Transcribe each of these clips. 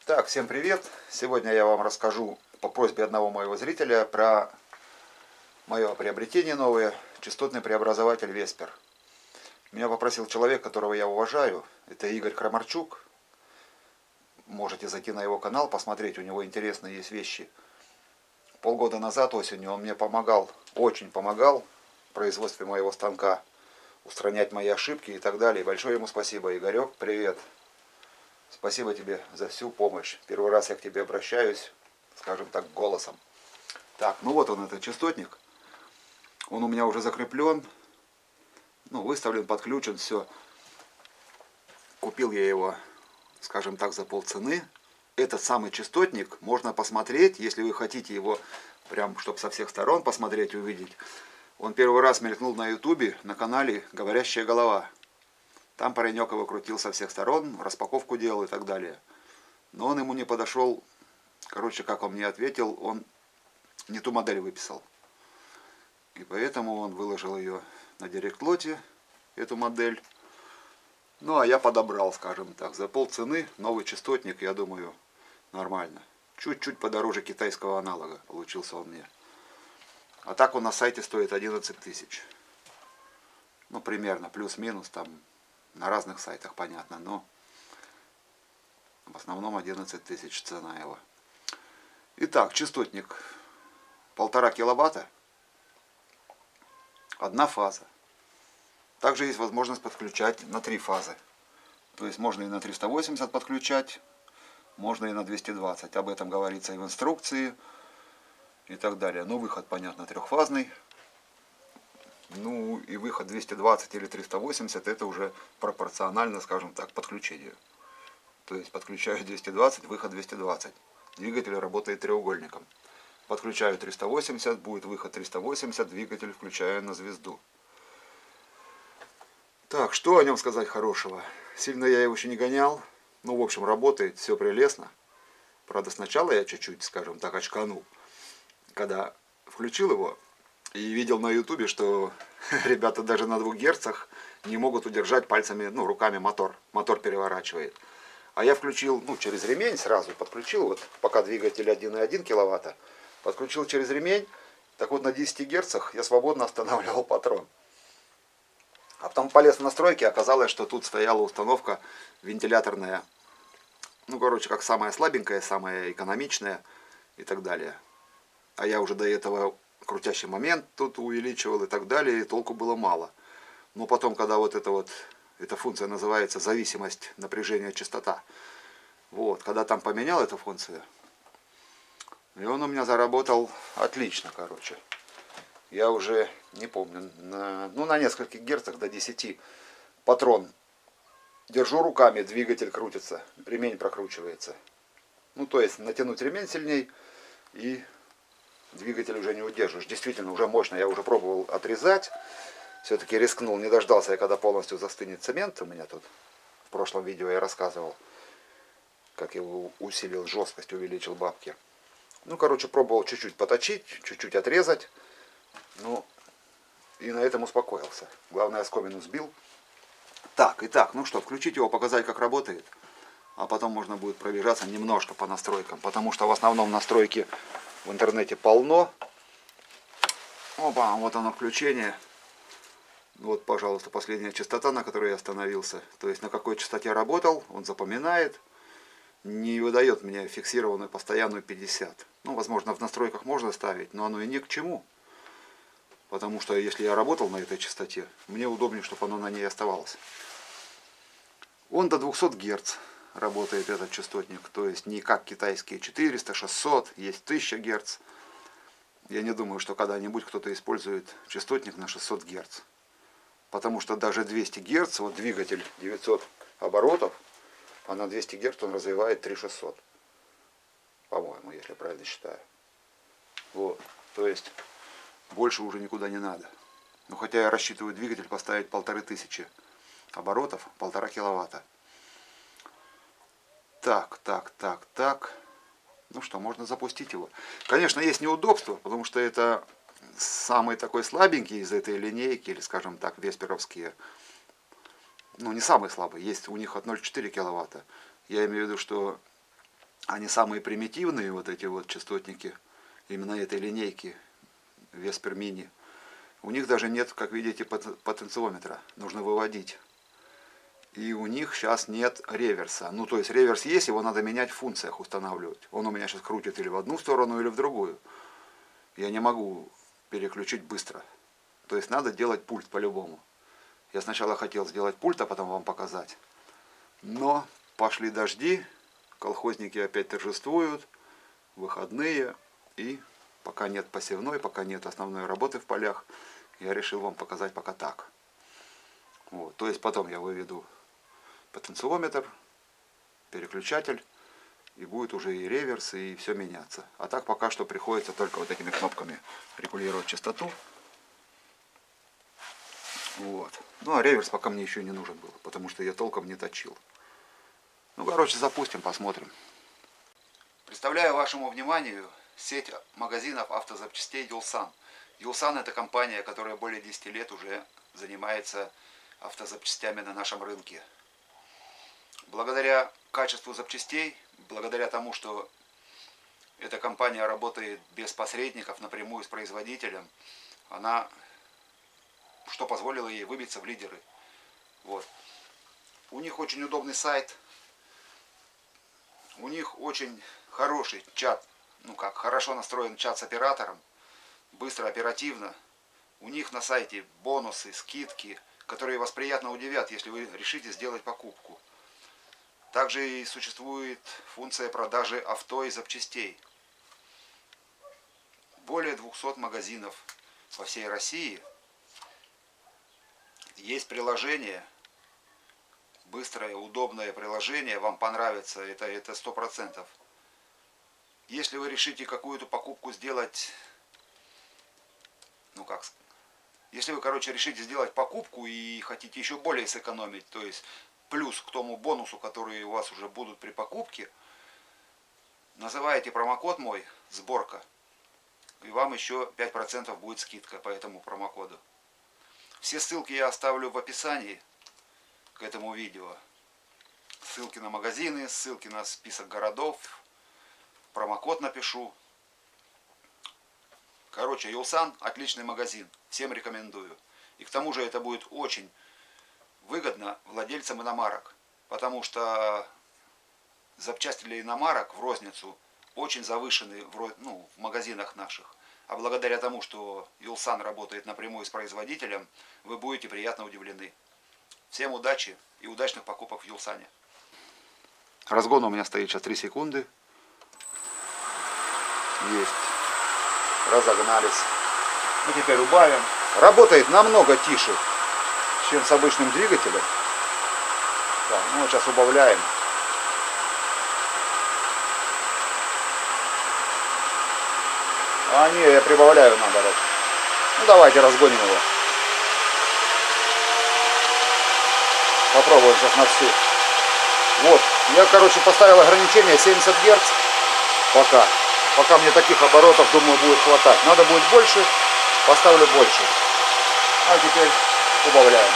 Так, всем привет! Сегодня я вам расскажу по просьбе одного моего зрителя про мое приобретение новое, частотный преобразователь Веспер. Меня попросил человек, которого я уважаю, это Игорь Крамарчук. Можете зайти на его канал, посмотреть, у него интересные есть вещи. Полгода назад осенью он мне помогал, очень помогал в производстве моего станка, устранять мои ошибки и так далее. Большое ему спасибо, Игорек, привет! Спасибо тебе за всю помощь. Первый раз я к тебе обращаюсь, скажем так, голосом. Так, ну вот он, этот частотник. Он у меня уже закреплен, выставлен, подключен, все. Купил я его, скажем так, за полцены. Этот самый частотник можно посмотреть, если вы хотите его прям, чтобы со всех сторон посмотреть и увидеть. Он первый раз мелькнул на ютубе, на канале «Говорящая голова». Там паренек его крутил со всех сторон, распаковку делал и так далее. Но он ему не подошел. Короче, как он мне ответил, он не ту модель выписал. И поэтому он выложил ее на директ-лоте, эту модель. Ну, а я подобрал, скажем так, за полцены новый частотник, я думаю, нормально. Чуть-чуть подороже китайского аналога получился он мне. А так он на сайте стоит 11 тысяч. Ну, примерно, плюс-минус, там, на разных сайтах, понятно, но в основном 11 тысяч цена его. Итак, частотник 1,5 киловатта, одна фаза. Также есть возможность подключать на 3 фазы. То есть можно и на 380 подключать, можно и на 220. Об этом говорится и в инструкции и так далее. Ну, выход, понятно, трехфазный. Ну, и выход 220 или 380 это уже пропорционально, скажем так, подключению. То есть подключаю 220, выход 220. Двигатель работает треугольником. Подключаю 380, будет выход 380, двигатель включаю на звезду. Так, что о нем сказать хорошего? Сильно я его еще не гонял. Ну, в общем, работает, все прелестно. Правда, сначала я чуть-чуть, скажем так, очканул. Когда включил его и видел на ютубе, что ребята даже на 2 герцах не могут удержать пальцами, руками мотор. Мотор переворачивает. А я включил, через ремень сразу подключил, вот пока двигатель 1,1 киловатта, подключил через ремень, так вот на 10 герцах я свободно останавливал патрон. А потом полез в настройки, оказалось, что тут стояла установка вентиляторная, как самая слабенькая, самая экономичная и так далее. А я уже до этого крутящий момент тут увеличивал и так далее, и толку было мало. Но потом, когда эта функция называется зависимость напряжения частота, когда там поменял эту функцию, и он у меня заработал отлично, короче. Я уже не помню, на нескольких герцах до 10 патрон держу руками, двигатель крутится, ремень прокручивается. То есть натянуть ремень сильней, и двигатель уже не удержишь. Действительно, уже мощно, я уже пробовал отрезать. Все-таки рискнул, не дождался я, когда полностью застынет цемент. У меня тут в прошлом видео я рассказывал, как я его усилил жесткость, увеличил бабки. Пробовал чуть-чуть поточить, чуть-чуть отрезать. И на этом успокоился. Главное, оскомину сбил. Так, включить его, показать, как работает. А потом можно будет пробежаться немножко по настройкам. Потому что в основном настройки в интернете полно. Опа, вот оно включение. Вот, пожалуйста, последняя частота, на которой я остановился. То есть на какой частоте работал, он запоминает. Не выдает мне фиксированную постоянную 50. Возможно, в настройках можно ставить, но оно и ни к чему. Потому что если я работал на этой частоте, мне удобнее, чтобы оно на ней оставалось. Он до 200 Гц работает, этот частотник. То есть не как китайские 400, 600, есть 1000 Гц. Я не думаю, что когда-нибудь кто-то использует частотник на 600 Гц. Потому что даже 200 Гц, вот двигатель 900 оборотов, а на 200 Гц он развивает 3600. По-моему, если я правильно считаю. То есть больше уже никуда не надо. Хотя я рассчитываю двигатель поставить 1500 оборотов, 1,5 киловатта. Так. Можно запустить его. Конечно, есть неудобства, потому что это самый такой слабенький из этой линейки, или, скажем так, весперовские. Не самый слабый, есть у них от 0,4 киловатта. Я имею в виду, что они самые примитивные, вот эти вот частотники, именно этой линейки Vesper Mini. У них даже нет, как видите, потенциометра, нужно выводить. И у них сейчас нет реверса. Ну, то есть реверс есть, его надо менять в функциях, устанавливать. Он у меня сейчас крутит или в одну сторону, или в другую. Я не могу переключить быстро. То есть надо делать пульт по-любому. Я сначала хотел сделать пульт, а потом вам показать. Но пошли дожди, колхозники опять торжествуют, выходные. И пока нет посевной, пока нет основной работы в полях, я решил вам показать пока так. Вот. То есть потом я выведу потенциометр, переключатель, и будет уже и реверс, и все меняться. А так пока что приходится только вот этими кнопками регулировать частоту. Вот. Ну а реверс пока мне еще не нужен был, потому что я толком не точил. Ну, короче, запустим, посмотрим. Представляю вашему вниманию сеть магазинов автозапчастей Юлсан. Юлсан — это компания, которая более 10 лет уже занимается автозапчастями на нашем рынке. Благодаря качеству запчастей, благодаря тому, что эта компания работает без посредников, напрямую с производителем, что позволило ей выбиться в лидеры. Вот. У них очень удобный сайт, у них очень хороший чат, хорошо настроен чат с оператором, быстро, оперативно. У них на сайте бонусы, скидки, которые вас приятно удивят, если вы решите сделать покупку. Также и существует функция продажи авто и запчастей. Более 200 магазинов по всей России. Есть приложение, быстрое, удобное приложение, вам понравится, это 100%. Если вы решите какую-то покупку сделать, если вы, решите сделать покупку и хотите еще более сэкономить, то есть плюс к тому бонусу, который у вас уже будут при покупке, называете промокод мой «Сборка», и вам еще 5% будет скидка по этому промокоду. Все ссылки я оставлю в описании к этому видео. Ссылки на магазины, ссылки на список городов, промокод напишу. Короче, Юлсан — отличный магазин, всем рекомендую. И к тому же это будет очень выгодно владельцам иномарок, потому что запчасти для иномарок в розницу очень завышены в магазинах наших. А благодаря тому, что Юлсан работает напрямую с производителем, вы будете приятно удивлены. Всем удачи и удачных покупок в Юлсане. Разгон у меня стоит сейчас 3 секунды. Есть. Разогнались. Мы теперь убавим. Работает намного тише, чем с обычным двигателем. Так, вот сейчас убавляем. А не, я прибавляю наоборот. Ну давайте разгоним его. Попробуем сейчас на всю. Вот, я, поставил ограничение 70 Гц. Пока мне таких оборотов, думаю, будет хватать. Надо будет больше, поставлю больше. А теперь убавляем.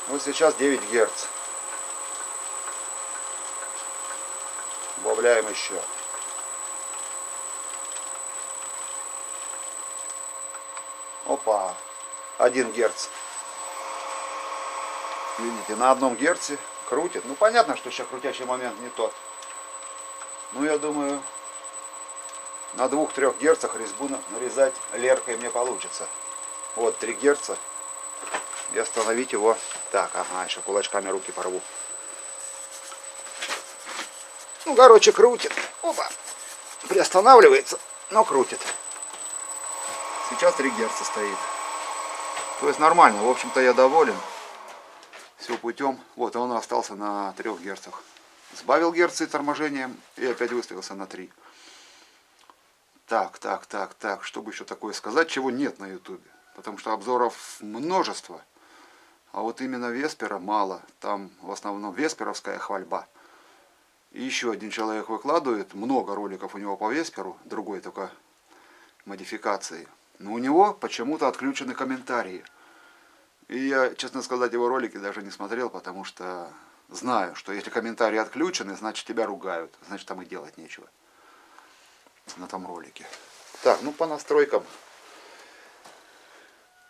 Вот сейчас 9 Гц. Убавляем еще. Опа. 1 Гц. Видите, на 1 Герце крутит. Ну понятно, что сейчас крутящий момент не тот. Ну я думаю, на 2-3 Герцах резьбу нарезать леркой мне получится. Вот 3 Герца. И остановить его. Так, ага, еще кулачками руки порву. Ну, крутит. Опа. Приостанавливается, но крутит. Сейчас 3 Герца стоит. То есть нормально. В общем-то я доволен. Все путем. Вот, он остался на 3 Герцах. Сбавил герцы торможением и опять выставился на 3. Так. Что бы еще такое сказать, чего нет на ютубе. Потому что обзоров множество. а вот именно Веспера мало. Там в основном весперовская хвальба. И еще один человек выкладывает, много роликов у него по Весперу, другой только модификации. Но у него почему-то отключены комментарии. И я, честно сказать, его ролики даже не смотрел, потому что знаю, что если комментарии отключены, значит тебя ругают. Значит там и делать нечего на том ролике. Так, ну по настройкам.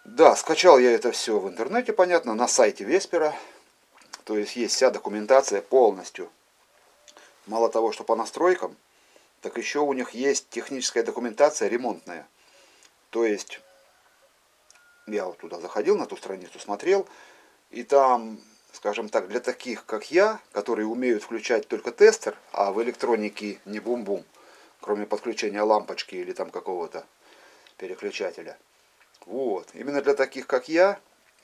Да, скачал я это все в интернете, понятно, на сайте Веспера. То есть есть вся документация полностью. Мало того, что по настройкам, так еще у них есть техническая документация ремонтная. То есть я вот туда заходил, на ту страницу смотрел, и там, скажем так, для таких, как я, которые умеют включать только тестер, а в электронике не бум-бум, кроме подключения лампочки или там какого-то переключателя. Вот, именно для таких, как я,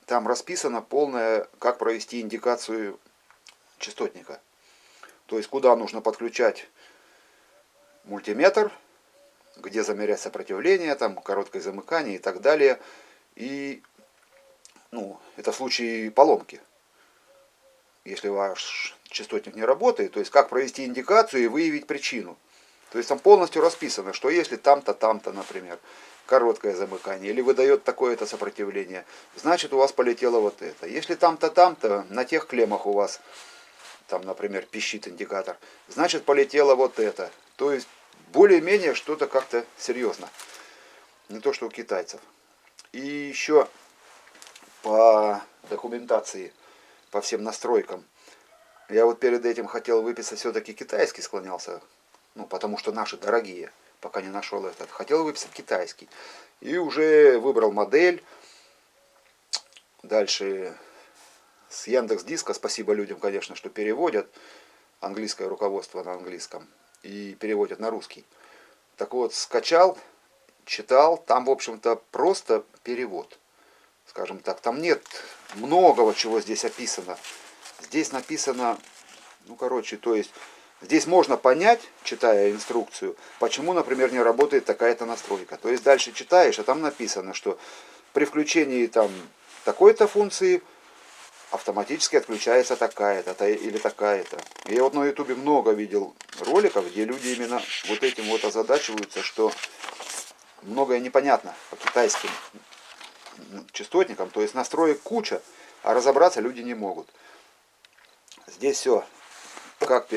там расписано полное, как провести индикацию частотника. То есть, куда нужно подключать мультиметр, где замерять сопротивление, там, короткое замыкание и так далее. И, ну, это в случае поломки. Если ваш частотник не работает, то есть, как провести индикацию и выявить причину. То есть, там полностью расписано, что если там-то, там-то, например, короткое замыкание, или выдает такое-то сопротивление, значит, у вас полетело вот это. Если там-то, там-то, на тех клеммах у вас там, например, пищит индикатор, значит полетело вот это. То есть более-менее что-то как-то серьезно. Не то, что у китайцев. И еще по документации, по всем настройкам. Я вот перед этим хотел выписать все-таки китайский, склонялся. Ну, потому что наши дорогие, пока не нашел этот. Хотел выписать китайский. И уже выбрал модель. Дальше с Яндекс.Диска, спасибо людям, конечно, что переводят английское руководство на английском и переводят на русский. Так вот, скачал, читал, там, в общем-то, просто перевод. Скажем так, там нет многого, чего здесь описано. Здесь написано, ну, короче, то есть, здесь можно понять, читая инструкцию, почему, например, не работает такая-то настройка. То есть, дальше читаешь, а там написано, что при включении там такой-то функции автоматически отключается такая-то или такая-то. Я вот на ютубе много видел роликов, где люди именно вот этим вот озадачиваются, что многое непонятно по китайским частотникам, то есть настроек куча, а разобраться люди не могут. Здесь все, как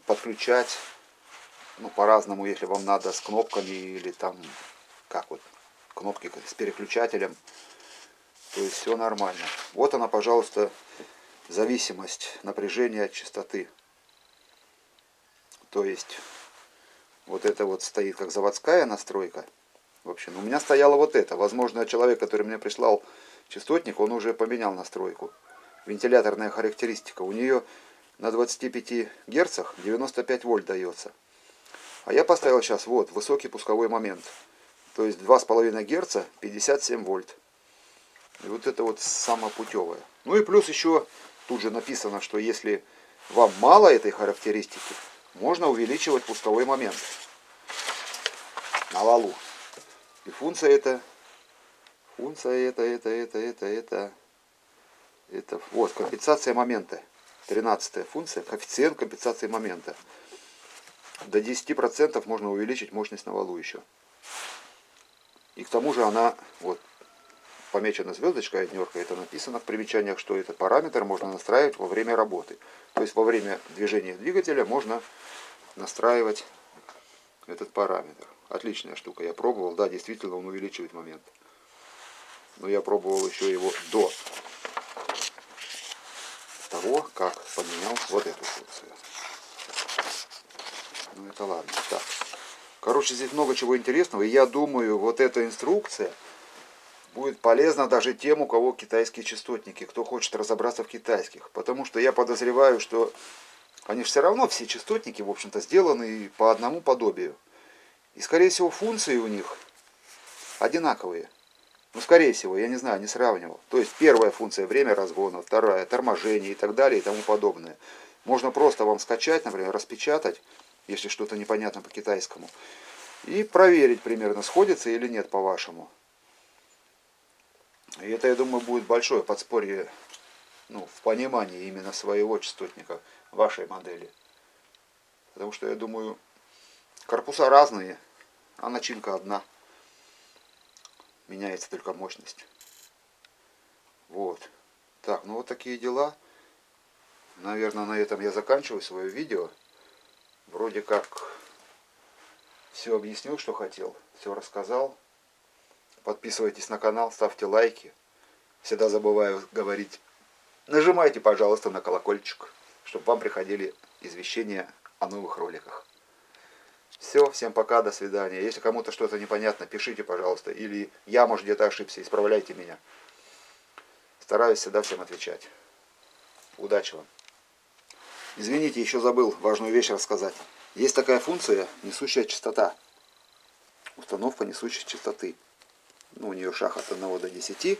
подключать, ну по-разному, если вам надо с кнопками или там, как вот, кнопки с переключателем. То есть все нормально. Вот она, пожалуйста, зависимость напряжения от частоты. То есть вот это вот стоит как заводская настройка. В общем, у меня стояло вот это. Возможно, человек, который мне прислал частотник, он уже поменял настройку. Вентиляторная характеристика. У нее на 25 герцах 95 вольт дается. А я поставил сейчас вот высокий пусковой момент. То есть 2,5 герца 57 вольт. И вот это вот самое путевое. Ну и плюс еще тут же написано, что если вам мало этой характеристики, можно увеличивать пусковой момент на валу. И функция это вот компенсация момента. 13-я функция, коэффициент компенсации момента. До 10% можно увеличить мощность на валу еще. И к тому же она вот помечена звездочкой, однерка, это написано в примечаниях, что этот параметр можно настраивать во время работы. То есть во время движения двигателя можно настраивать этот параметр. Отличная штука, я пробовал, да, действительно он увеличивает момент. Но я пробовал еще его до того, как поменял вот эту функцию. Ну это ладно. Так. Короче, здесь много чего интересного, и я думаю, вот эта инструкция будет полезна даже тем, у кого китайские частотники, кто хочет разобраться в китайских. Потому что я подозреваю, что они же все равно, все частотники, в общем-то, сделаны по одному подобию. И, скорее всего, функции у них одинаковые. Ну, скорее всего, я не знаю, не сравнивал. То есть, первая функция — время разгона, вторая — торможение и так далее и тому подобное. Можно просто вам скачать, например, распечатать, если что-то непонятно по китайскому, и проверить примерно, сходится или нет по-вашему. И это, я думаю, будет большое подспорье ну, в понимании именно своего частотника, вашей модели. Потому что я думаю, корпуса разные, а начинка одна. Меняется только мощность. Вот. Так, ну вот такие дела. Наверное, на этом я заканчиваю свое видео. Вроде как все объяснил, что хотел, все рассказал. Подписывайтесь на канал, ставьте лайки. Всегда забываю говорить. Нажимайте, пожалуйста, на колокольчик, чтобы вам приходили извещения о новых роликах. Все, всем пока, до свидания. Если кому-то что-то непонятно, пишите, пожалуйста. Или я, может, где-то ошибся, исправляйте меня. Стараюсь всегда всем отвечать. Удачи вам. Извините, еще забыл важную вещь рассказать. Есть такая функция несущая частота. Установка несущей частоты. Ну, у нее шаг от 1 до 10. И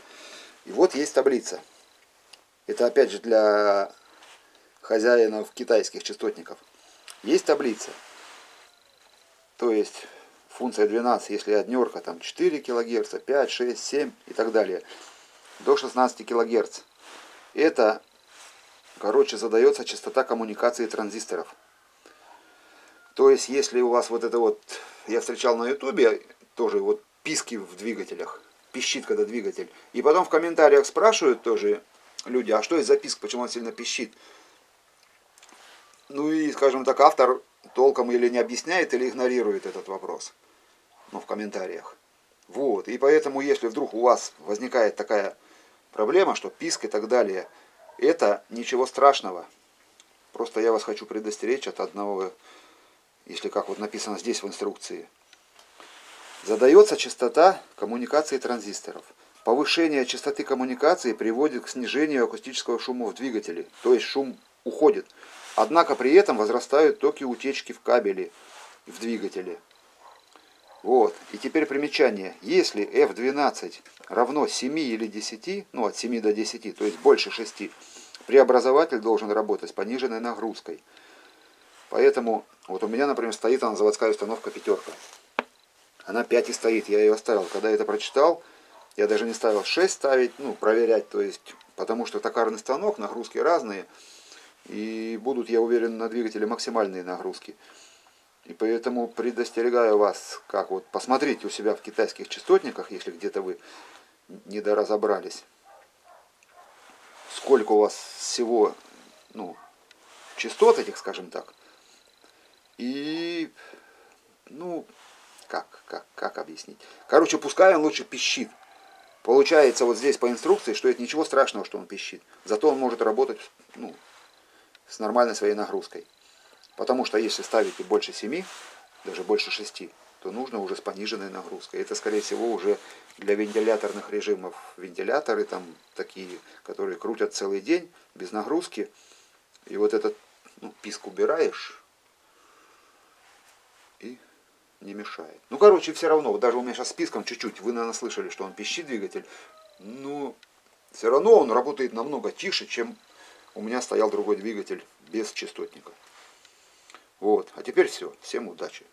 вот есть таблица. Это опять же для хозяинов китайских частотников. Есть таблица. То есть функция 12, если однерка, там 4 кГц, 5, 6, 7 и так далее. До 16 кГц. Это, короче, задается частота коммуникации транзисторов. То есть, если у вас вот это вот, я встречал на ютубе, тоже вот писки в двигателях, пищит когда двигатель. И потом в комментариях спрашивают тоже люди, а что это за писк, почему он сильно пищит? Ну и, скажем так, автор толком или не объясняет, или игнорирует этот вопрос. Ну, в комментариях. Вот, и поэтому, если вдруг у вас возникает такая проблема, что писк и так далее, это ничего страшного. Просто я вас хочу предостеречь от одного, если как вот написано здесь в инструкции. Задается частота коммуникации транзисторов. Повышение частоты коммуникации приводит к снижению акустического шума в двигателе, то есть шум уходит. Однако при этом возрастают токи утечки в кабеле в двигателе. Вот. И теперь примечание. Если F12 равно 7 или 10, ну от 7 до 10, то есть больше 6, преобразователь должен работать с пониженной нагрузкой. Поэтому, вот у меня, например, стоит она заводская установка пятерка. Она 5 и стоит, я ее оставил. Когда я это прочитал, я даже не ставил 6 ставить, ну, проверять, то есть, потому что токарный станок, нагрузки разные, и будут, я уверен, на двигателе максимальные нагрузки. И поэтому предостерегаю вас, как вот посмотрите у себя в китайских частотниках, если где-то вы недоразобрались, сколько у вас всего, ну, частот этих, скажем так. И, ну, как объяснить? Короче, пускай он лучше пищит. Получается вот здесь по инструкции, что это ничего страшного, что он пищит. Зато он может работать, ну, с нормальной своей нагрузкой. Потому что если ставите больше 7, даже больше 6, то нужно уже с пониженной нагрузкой. Это, скорее всего, уже для вентиляторных режимов. Вентиляторы там такие, которые крутят целый день без нагрузки. И вот этот, ну, писк убираешь и не мешает. Ну, короче, все равно, вот даже у меня сейчас списком чуть-чуть, вы, наверное, слышали, что он пищит двигатель. Но все равно он работает намного тише, чем у меня стоял другой двигатель без частотника. Вот. А теперь все. Всем удачи.